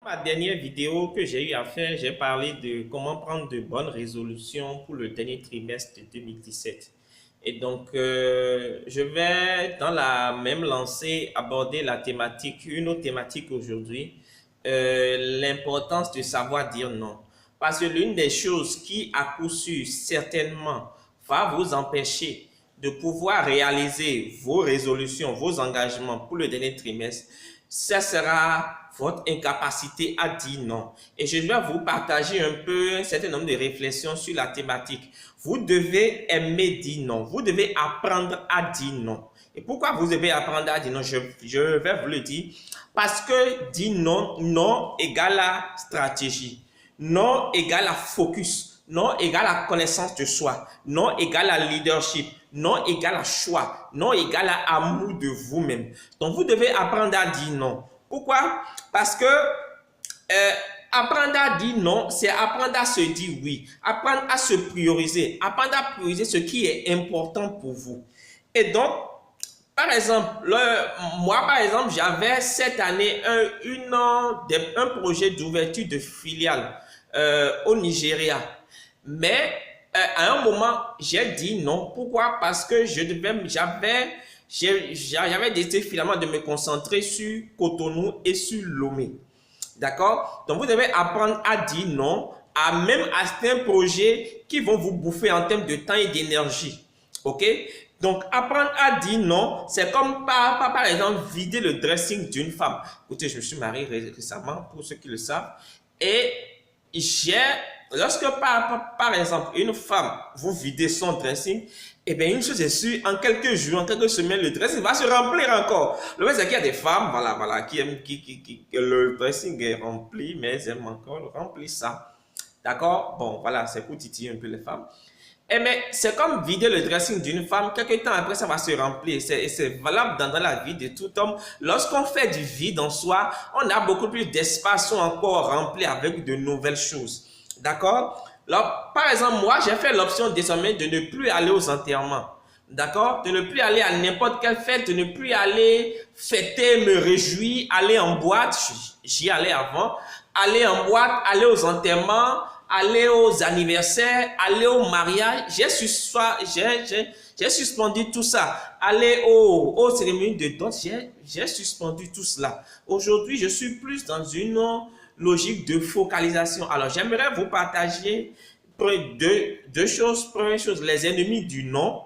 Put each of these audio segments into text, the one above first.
Ma dernière vidéo que j'ai eu à faire, j'ai parlé de comment prendre de bonnes résolutions pour le dernier trimestre de 2017. Et donc, je vais dans la même lancée aborder la thématique, une autre thématique aujourd'hui, l'importance de savoir dire non. Parce que l'une des choses qui, à coup sûr, certainement, va vous empêcher de pouvoir réaliser vos résolutions, vos engagements pour le dernier trimestre, ça sera votre incapacité à dire non. Et je vais vous partager un peu un certain nombre de réflexions sur la thématique. Vous devez aimer dire non. Vous devez apprendre à dire non. Et pourquoi vous devez apprendre à dire non? Je vais vous le dire. Parce que dire non, non égale à stratégie. Non égale à focus. Non égale à connaissance de soi. Non égale à leadership. Non égale à choix. Non égale à amour de vous-même. Donc, vous devez apprendre à dire non. Pourquoi? Parce que apprendre à dire non, c'est apprendre à se dire oui. Apprendre à se prioriser. Apprendre à prioriser ce qui est important pour vous. Et donc, par exemple, moi, par exemple, j'avais cette année un projet d'ouverture de filiale au Nigeria. Mais à un moment, j'ai dit non. Pourquoi? Parce que j'avais décidé finalement de me concentrer sur Cotonou et sur Lomé. D'accord? Donc, vous devez apprendre à dire non à même à certains projets qui vont vous bouffer en termes de temps et d'énergie. OK? Donc, apprendre à dire non, c'est comme par exemple vider le dressing d'une femme. Écoutez, je me suis marié récemment, pour ceux qui le savent, et lorsque par exemple une femme vous videz son dressing, eh bien une chose est sûre, en quelques jours, en quelques semaines, le dressing va se remplir encore. Le fait c'est qu'il y a des femmes, voilà, qui aiment que le dressing est rempli, mais elles aiment encore remplir ça. D'accord? Bon, voilà, c'est pour titiller un peu les femmes. Eh bien, c'est comme vider le dressing d'une femme, quelques temps après, ça va se remplir. C'est valable dans la vie de tout homme. Lorsqu'on fait du vide en soi, on a beaucoup plus d'espace encore rempli avec de nouvelles choses. D'accord? Alors, par exemple, moi, j'ai fait l'option désormais de ne plus aller aux enterrements. D'accord? De ne plus aller à n'importe quelle fête, de ne plus aller fêter, me réjouir, aller en boîte. J'y allais avant. Aller en boîte, aller aux enterrements, aller aux anniversaires, aller au mariage. J'ai suspendu tout ça. Aller aux cérémonies de dot, j'ai suspendu tout cela. Aujourd'hui, je suis plus dans une logique de focalisation. Alors, j'aimerais vous partager deux choses. Première chose, les ennemis du non.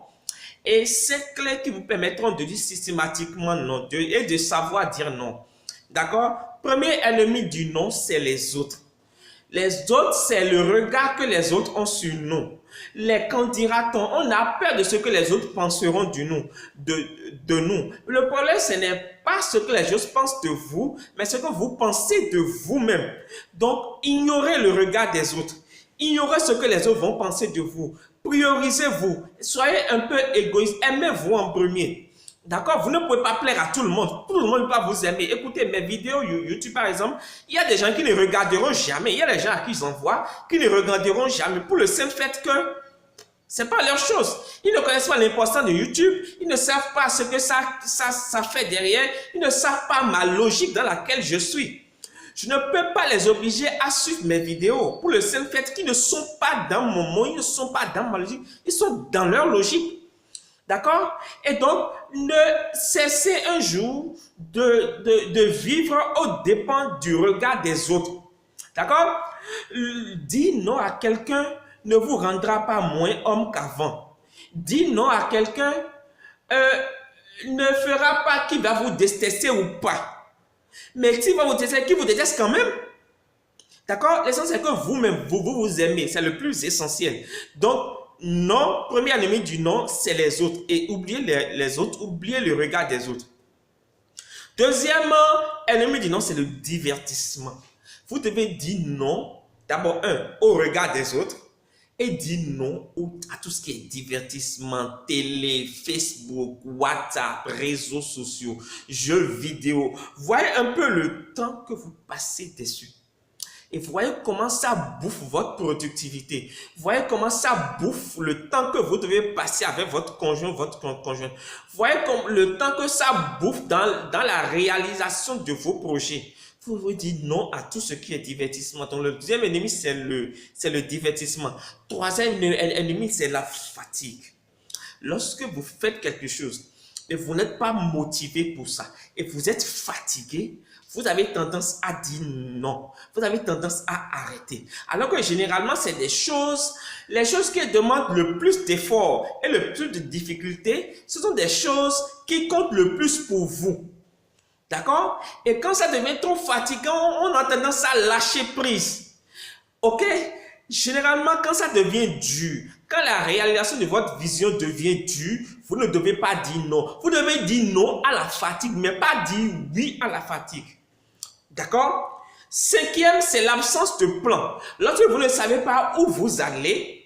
Et ces clés qui vous permettront de dire systématiquement non et de savoir dire non. D'accord? Premier ennemi du non, c'est les autres. Les autres, c'est le regard que les autres ont sur nous. Les qu'en dira-t-on? On a peur de ce que les autres penseront de nous. Le problème, ce n'est pas ce que les autres pensent de vous, mais ce que vous pensez de vous-même. Donc, ignorez le regard des autres. Ignorez ce que les autres vont penser de vous. Priorisez-vous. Soyez un peu égoïste. Aimez-vous en premier. D'accord? Vous ne pouvez pas plaire à tout le monde. Tout le monde ne peut pas vous aimer. Écoutez, mes vidéos YouTube, par exemple, il y a des gens qui ne regarderont jamais. Il y a des gens à qui j'envoie qui ne regarderont jamais pour le simple fait que c'est pas leur chose. Ils ne connaissent pas l'importance de YouTube. Ils ne savent pas ce que ça fait derrière. Ils ne savent pas ma logique dans laquelle je suis. Je ne peux pas les obliger à suivre mes vidéos pour le simple fait qu'ils ne sont pas dans mon monde, ils ne sont pas dans ma logique. Ils sont dans leur logique. D'accord? Et donc, ne cessez un jour de vivre aux dépens du regard des autres. D'accord? Dire non à quelqu'un ne vous rendra pas moins homme qu'avant. Dire non à quelqu'un ne fera pas qu'il va vous détester ou pas. Mais s'il va vous détester, qu'il vous déteste quand même. D'accord? L'essentiel, c'est que vous-même, vous aimez. C'est le plus essentiel. Donc, non, premier ennemi du non, c'est les autres. Et oubliez les autres, oubliez le regard des autres. Deuxième ennemi du non, c'est le divertissement. Vous devez dire non, d'abord, au regard des autres, et dire non à tout ce qui est divertissement, télé, Facebook, WhatsApp, réseaux sociaux, jeux vidéo. Voyez un peu le temps que vous passez dessus. Et vous voyez comment ça bouffe votre productivité. Vous voyez comment ça bouffe le temps que vous devez passer avec votre conjoint, votre conjointe. Vous voyez comme le temps que ça bouffe dans la réalisation de vos projets. Vous vous dites non à tout ce qui est divertissement. Donc, le deuxième ennemi, c'est le divertissement. Troisième ennemi, c'est la fatigue. Lorsque vous faites quelque chose et vous n'êtes pas motivé pour ça et vous êtes fatigué, vous avez tendance à dire non. Vous avez tendance à arrêter. Alors que généralement, c'est les choses qui demandent le plus d'efforts et le plus de difficultés, ce sont des choses qui comptent le plus pour vous. D'accord? Et quand ça devient trop fatigant, on a tendance à lâcher prise. Ok? Généralement, quand ça devient dur, quand la réalisation de votre vision devient dure, vous ne devez pas dire non. Vous devez dire non à la fatigue, mais pas dire oui à la fatigue. D'accord? Cinquième, c'est l'absence de plan. Lorsque vous ne savez pas où vous allez,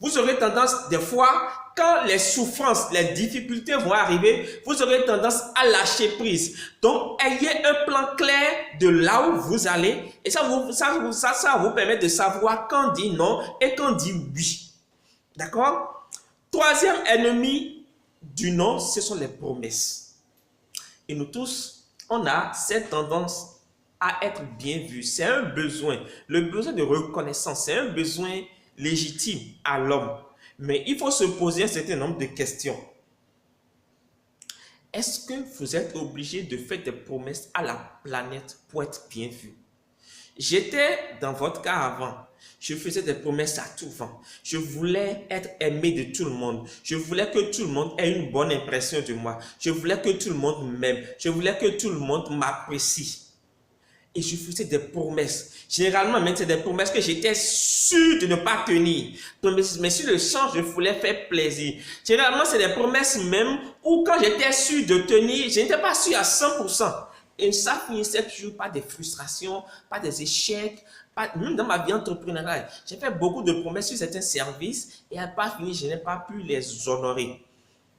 vous aurez tendance des fois, quand les souffrances, les difficultés vont arriver, vous aurez tendance à lâcher prise. Donc, ayez un plan clair de là où vous allez et ça vous permet de savoir quand dire non et quand dire oui. D'accord? Troisième ennemi du non, ce sont les promesses. Et nous tous, on a cette tendance à être bien vus. C'est un besoin, le besoin de reconnaissance, c'est un besoin légitime à l'homme. Mais il faut se poser un certain nombre de questions. Est-ce que vous êtes obligé de faire des promesses à la planète pour être bien vu? J'étais dans votre cas avant. Je faisais des promesses à tout vent. Je voulais être aimé de tout le monde. Je voulais que tout le monde ait une bonne impression de moi. Je voulais que tout le monde m'aime. Je voulais que tout le monde m'apprécie. Et je faisais des promesses. Généralement, même c'est des promesses que j'étais sûr de ne pas tenir. Mais sur le champ, je voulais faire plaisir. Généralement, c'est des promesses même où quand j'étais sûr de tenir, je n'étais pas sûr à 100%. Et ça finissait toujours par des frustrations, par des échecs, même dans ma vie entrepreneuriale. J'ai fait beaucoup de promesses sur certains services et à part fini, je n'ai pas pu les honorer.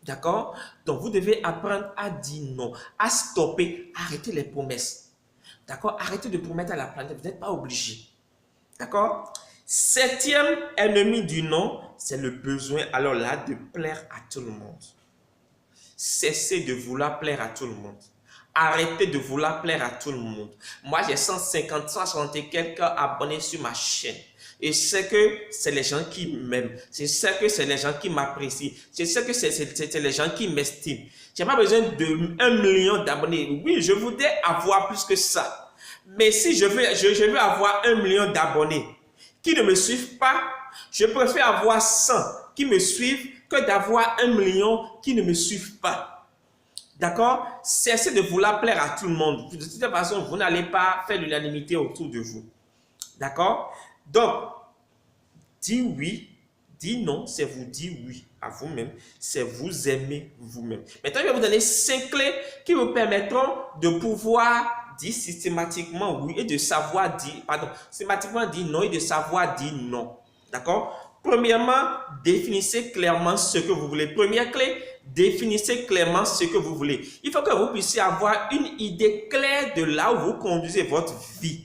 D'accord? Donc, vous devez apprendre à dire non, à stopper, arrêter les promesses. D'accord? Arrêtez de promettre à la planète, vous n'êtes pas obligé. D'accord? Septième ennemi du non, c'est le besoin, alors là, de plaire à tout le monde. Cessez de vouloir plaire à tout le monde. Arrêtez de vouloir plaire à tout le monde. Moi, j'ai 160 et quelques abonnés sur ma chaîne. Et je sais que c'est les gens qui m'aiment. Je sais que c'est les gens qui m'apprécient. Je sais que c'est les gens qui m'estiment. Je n'ai pas besoin de 1 million d'abonnés. Oui, je voudrais avoir plus que ça. Mais si je veux avoir 1 million d'abonnés qui ne me suivent pas, je préfère avoir 100 qui me suivent que d'avoir 1 million qui ne me suivent pas. D'accord? Cessez de vouloir plaire à tout le monde. De toute façon, vous n'allez pas faire l'unanimité autour de vous. D'accord? Donc, dire oui, dire non, c'est vous dire oui à vous-même, c'est vous aimer vous-même. Maintenant, je vais vous donner 5 clés qui vous permettront de pouvoir dire systématiquement oui et de savoir dire, systématiquement dire non et de savoir dire non. D'accord? Premièrement, définissez clairement ce que vous voulez. Première clé, définissez clairement ce que vous voulez. Il faut que vous puissiez avoir une idée claire de là où vous conduisez votre vie,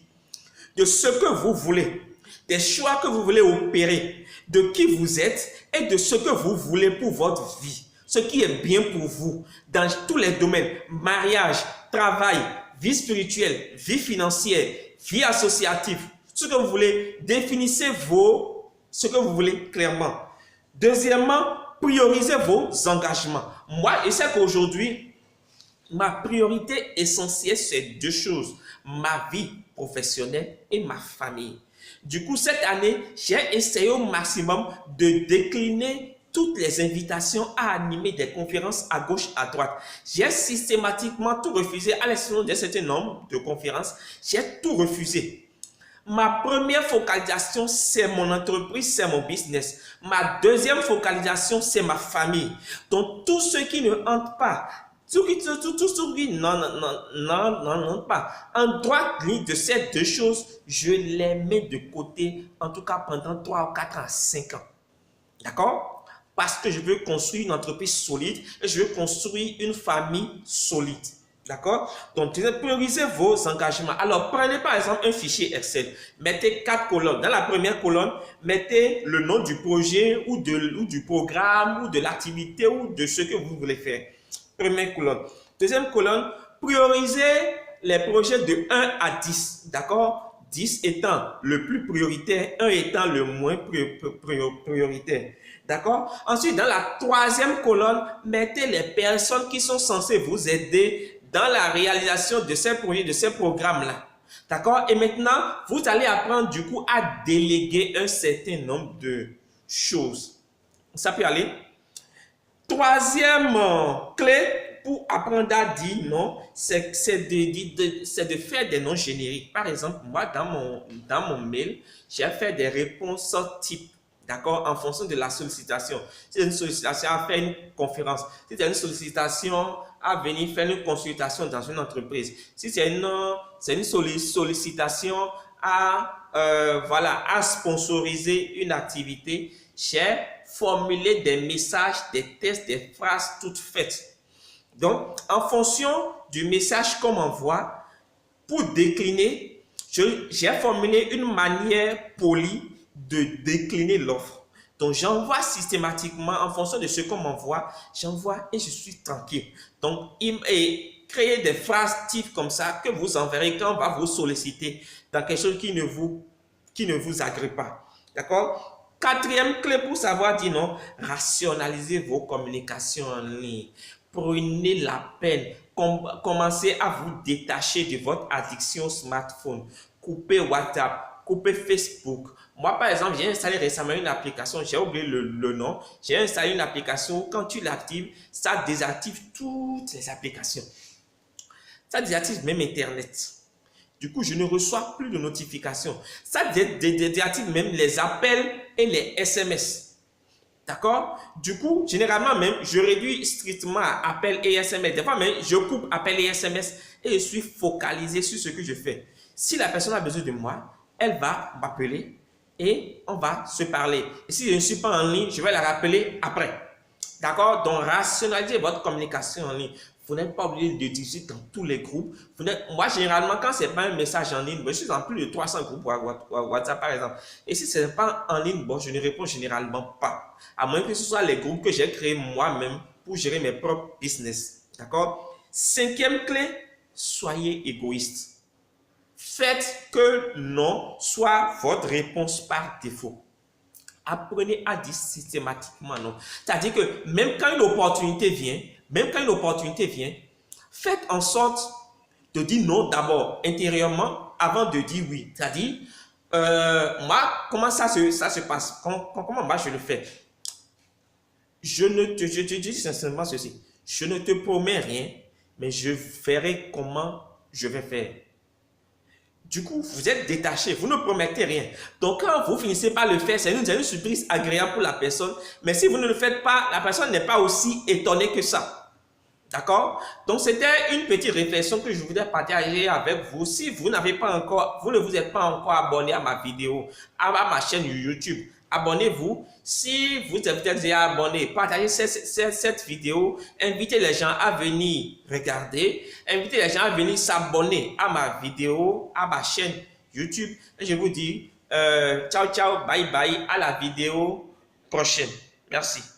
de ce que vous voulez, des choix que vous voulez opérer, de qui vous êtes et de ce que vous voulez pour votre vie. Ce qui est bien pour vous dans tous les domaines, mariage, travail, vie spirituelle, vie financière, vie associative, ce que vous voulez, définissez ce que vous voulez clairement. Deuxièmement, priorisez vos engagements. Moi, je sais qu'aujourd'hui, ma priorité essentielle, c'est 2 choses. Ma vie professionnelle et ma famille. Du coup, cette année, j'ai essayé au maximum de décliner toutes les invitations à animer des conférences à gauche, à droite. J'ai systématiquement tout refusé à l'exception d'un certain nombre de conférences. J'ai tout refusé. Ma première focalisation, c'est mon entreprise, c'est mon business. Ma deuxième focalisation, c'est ma famille. Donc, tous ceux qui ne entrent pas, tous ceux qui n'entrent pas en droite ligne de ces 2 choses, je les mets de côté, en tout cas pendant 3 ou 4 ans, 5 ans. D'accord? Parce que je veux construire une entreprise solide et je veux construire une famille solide. D'accord? Donc, priorisez vos engagements. Alors, prenez par exemple un fichier Excel. Mettez 4 colonnes. Dans la première colonne, mettez le nom du projet ou du programme ou de l'activité ou de ce que vous voulez faire. Première colonne. Deuxième colonne, Priorisez les projets de 1 à 10, d'accord? 10 étant le plus prioritaire, 1 étant le moins prioritaire. D'accord? Ensuite, dans la troisième colonne, mettez les personnes qui sont censées vous aider dans la réalisation de ces projets, de ces programmes-là. D'accord? Et maintenant, vous allez apprendre du coup à déléguer un certain nombre de choses. Ça peut aller. Troisième clé pour apprendre à dire non, c'est de faire des noms génériques. Par exemple, moi, dans mon mail, j'ai fait des réponses types. D'accord? En fonction de la sollicitation. Si c'est une sollicitation à faire une conférence, si c'est une sollicitation à venir faire une consultation dans une entreprise, si c'est une sollicitation à sponsoriser une activité, j'ai formulé des messages, des textes, des phrases toutes faites. Donc, en fonction du message qu'on m'envoie, pour décliner, j'ai formulé une manière polie de décliner l'offre. Donc, j'envoie systématiquement, en fonction de ce qu'on m'envoie, j'envoie et je suis tranquille. Donc, créer des phrases types comme ça que vous enverrez quand on va vous solliciter dans quelque chose qui ne vous agrée pas. D'accord? Quatrième clé pour savoir dire non, rationalisez vos communications en ligne. Prenez la peine, commencez à vous détacher de votre addiction au smartphone. Coupez WhatsApp, coupez Facebook. Moi, par exemple, j'ai installé récemment une application, j'ai oublié le nom. J'ai installé une application où quand tu l'actives, ça désactive toutes les applications. Ça désactive même Internet. Du coup, je ne reçois plus de notifications. Ça désactive même les appels et les SMS. D'accord? Du coup, généralement même, je réduis strictement à appels et SMS. Des fois même, je coupe appels et SMS et je suis focalisé sur ce que je fais. Si la personne a besoin de moi, elle va m'appeler et on va se parler. Et si je ne suis pas en ligne, je vais la rappeler après. D'accord? Donc, rationalisez votre communication en ligne. Vous n'êtes pas obligé de discuter dans tous les groupes. Moi, généralement, quand ce n'est pas un message en ligne, je suis dans plus de 300 groupes WhatsApp, par exemple. Et si ce n'est pas en ligne, je ne réponds généralement pas. À moins que ce soit les groupes que j'ai créés moi-même pour gérer mes propres business. D'accord? Cinquième clé, soyez égoïste. Faites que non soit votre réponse par défaut. Apprenez à dire systématiquement non. C'est-à-dire que même quand une opportunité vient, faites en sorte de dire non d'abord intérieurement avant de dire oui. C'est-à-dire, moi, comment ça se passe? Comment moi je le fais? Je te dis sincèrement ceci. Je ne te promets rien, mais je verrai comment je vais faire. Du coup, vous êtes détaché, vous ne promettez rien. Donc, quand vous finissez par le faire, c'est une surprise agréable pour la personne. Mais si vous ne le faites pas, la personne n'est pas aussi étonnée que ça. D'accord? Donc, c'était une petite réflexion que je voulais partager avec vous. Si vous ne vous êtes pas encore abonné à ma vidéo, à ma chaîne YouTube, abonnez-vous. Si vous êtes déjà abonné, partagez cette vidéo. Invitez les gens à venir regarder. Invitez les gens à venir s'abonner à ma vidéo, à ma chaîne YouTube. Et je vous dis ciao, ciao, bye, bye, à la vidéo prochaine. Merci.